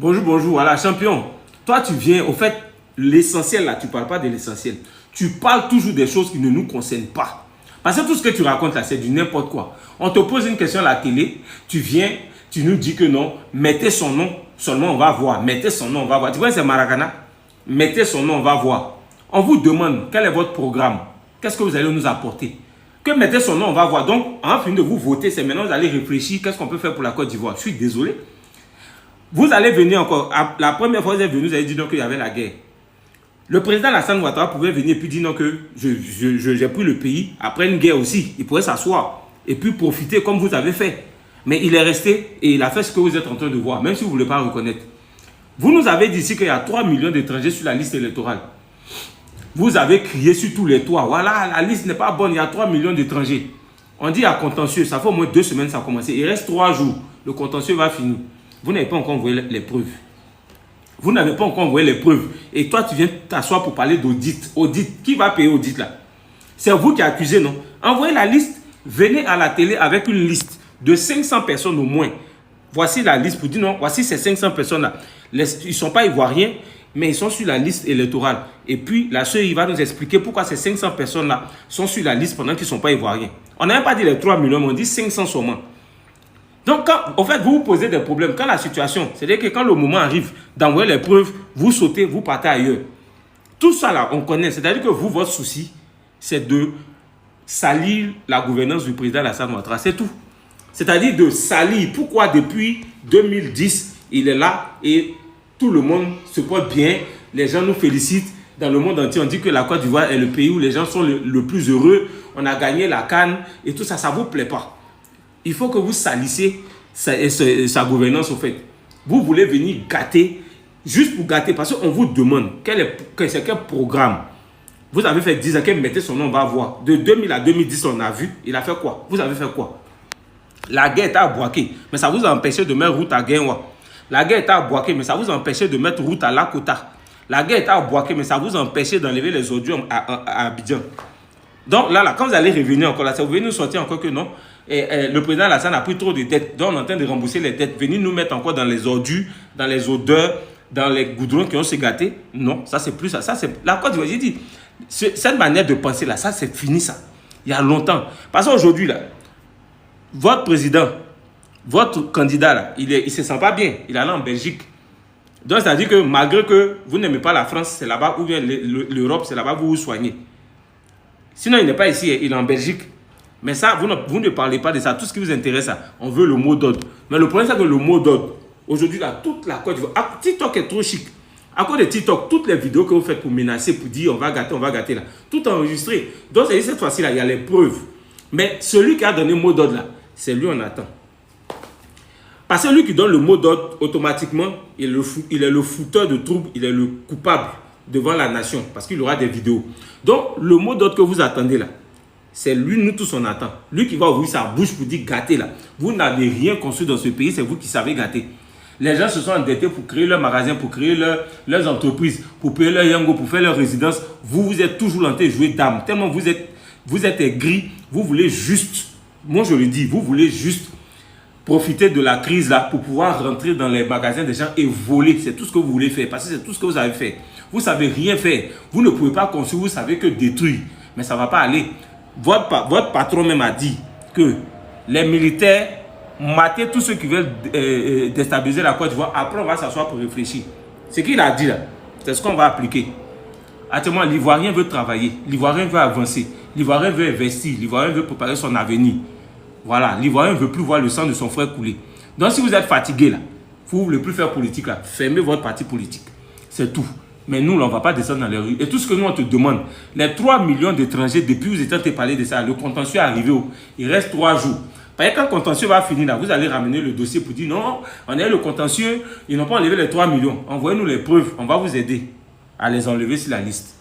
Bonjour, bonjour. Voilà, champion. Toi, tu viens, au fait, l'essentiel là, tu ne parles pas de l'essentiel. Tu parles toujours des choses qui ne nous concernent pas. Parce que tout ce que tu racontes là, c'est du n'importe quoi. On te pose une question à la télé, tu viens, tu nous dis que non, mettez son nom, seulement on va voir. Mettez son nom, on va voir. Tu vois, c'est Maracana. Mettez son nom, on va voir. On vous demande quel est votre programme. Qu'est-ce que vous allez nous apporter? Que mettez son nom, on va voir. Donc, en fin de vous voter, c'est maintenant vous allez réfléchir, qu'est-ce qu'on peut faire pour la Côte d'Ivoire? Je suis désolé. Vous allez venir encore. La première fois que vous êtes venu, vous avez dit donc qu'il y avait la guerre. Le président Alassane Ouattara pouvait venir et puis dire non que j'ai pris le pays après une guerre aussi. Il pourrait s'asseoir et puis profiter comme vous avez fait. Mais il est resté et il a fait ce que vous êtes en train de voir, même si vous ne voulez pas reconnaître. Vous nous avez dit ici qu'il y a 3 millions d'étrangers sur la liste électorale. Vous avez crié sur tous les toits. Voilà, la liste n'est pas bonne, il y a 3 millions d'étrangers. On dit à contentieux, ça fait au moins 2 semaines que ça a commencé. Il reste 3 jours, le contentieux va finir. Vous n'avez pas encore envoyé les preuves. Vous n'avez pas encore envoyé les preuves. Et toi, tu viens t'asseoir pour parler d'audit. Audit. Qui va payer audit là? C'est vous qui accusez, non? Envoyez la liste. Venez à la télé avec une liste de 500 personnes au moins. Voici la liste pour dire non, voici ces 500 personnes-là. Ils ne sont pas ivoiriens, mais ils sont sur la liste électorale. Et puis, la sœur, il va nous expliquer pourquoi ces 500 personnes-là sont sur la liste pendant qu'ils ne sont pas ivoiriens. On n'a même pas dit les 3 millions, mais on dit 500 seulement. Donc, en fait, vous vous posez des problèmes. Quand la situation, c'est-à-dire que quand le moment arrive d'envoyer les preuves, vous sautez, vous partez ailleurs. Tout ça là, on connaît. C'est-à-dire que vous, votre souci, c'est de salir la gouvernance du président Alassane Ouattara. C'est tout. C'est-à-dire de salir. Pourquoi depuis 2010, il est là et tout le monde se porte bien. Les gens nous félicitent. Dans le monde entier, on dit que la Côte d'Ivoire est le pays où les gens sont le plus heureux. On a gagné la CAN et tout ça, ça ne vous plaît pas. Il faut que vous salissez sa gouvernance, au fait. Vous voulez venir gâter, juste pour gâter, parce qu'on vous demande quel programme. Vous avez fait 10 ans, qu'elle mettait son nom, on va voir. De 2000 à 2010, on a vu. Il a fait quoi? Vous avez fait quoi? La guerre était à Bouaké, mais ça vous a empêché de mettre route à Guinwa. La guerre était à Bouaké, mais ça vous a empêché de mettre route à Lakota. La guerre était à Bouaké, mais ça vous a empêché d'enlever les ordures à Abidjan. Donc là, quand vous allez revenir encore là, ça vous venez nous sortir encore que non. Le président Alassane a pris trop de dettes, donc on est en train de rembourser les dettes. Venir nous mettre encore dans les ordures, dans les odeurs, dans les goudrons qui ont se gâtés. Non, ça c'est plus ça. Ça c'est la Côte d'Ivoire. J'ai dit, cette manière de penser là, ça c'est fini ça. Il y a longtemps. Parce qu'aujourd'hui là, votre président, votre candidat là, il ne se sent pas bien. Il est allé en Belgique. Donc c'est-à-dire que malgré que vous n'aimez pas la France, c'est là-bas, ou bien l'Europe, c'est là-bas que vous vous soignez. Sinon il n'est pas ici, il est en Belgique. Mais ça, vous ne parlez pas de ça. Tout ce qui vous intéresse, on veut le mot d'ordre. Mais le problème, c'est que le mot d'ordre, aujourd'hui, là, toute la Côte d'Ivoire, TikTok est trop chic. À cause de TikTok, toutes les vidéos que vous faites pour menacer, pour dire on va gâter, là, tout enregistré. Donc, cette fois-ci, là, il y a les preuves. Mais celui qui a donné le mot d'ordre, là, c'est lui, on attend. Parce que lui qui donne le mot d'ordre, automatiquement, il est le fouteur de troubles, il est le coupable devant la nation. Parce qu'il aura des vidéos. Donc, le mot d'ordre que vous attendez, là, c'est lui, nous tous on attend. Lui qui va ouvrir sa bouche pour dire gâter là. Vous n'avez rien construit dans ce pays, c'est vous qui savez gâter. Les gens se sont endettés pour créer leur magasin, pour créer leurs entreprises, pour payer leur yango, pour faire leur résidence. Vous êtes toujours en train de jouer d'âme. Tellement vous êtes aigris, vous voulez juste, moi je le dis, vous voulez juste profiter de la crise là pour pouvoir rentrer dans les magasins des gens et voler. C'est tout ce que vous voulez faire, parce que c'est tout ce que vous avez fait. Vous ne savez rien faire. Vous ne pouvez pas construire, vous savez que détruire. Mais ça ne va pas aller. Votre patron même a dit que les militaires matent tous ceux qui veulent déstabiliser la Côte d'Ivoire. Après, on va s'asseoir pour réfléchir. Ce qu'il a dit là, c'est ce qu'on va appliquer. Actuellement, l'Ivoirien veut travailler, l'Ivoirien veut avancer, l'Ivoirien veut investir, l'Ivoirien veut préparer son avenir. Voilà, l'Ivoirien ne veut plus voir le sang de son frère couler. Donc, si vous êtes fatigué là, vous ne voulez plus faire politique là, fermez votre parti politique. C'est tout. Mais nous, on ne va pas descendre dans les rues. Et tout ce que nous, on te demande, les 3 millions d'étrangers, depuis que vous êtes en train de parler de ça, le contentieux est arrivé, il reste 3 jours. Parce que quand le contentieux va finir, là, vous allez ramener le dossier pour dire non, on a eu le contentieux, ils n'ont pas enlevé les 3 millions. Envoyez-nous les preuves, on va vous aider à les enlever sur la liste.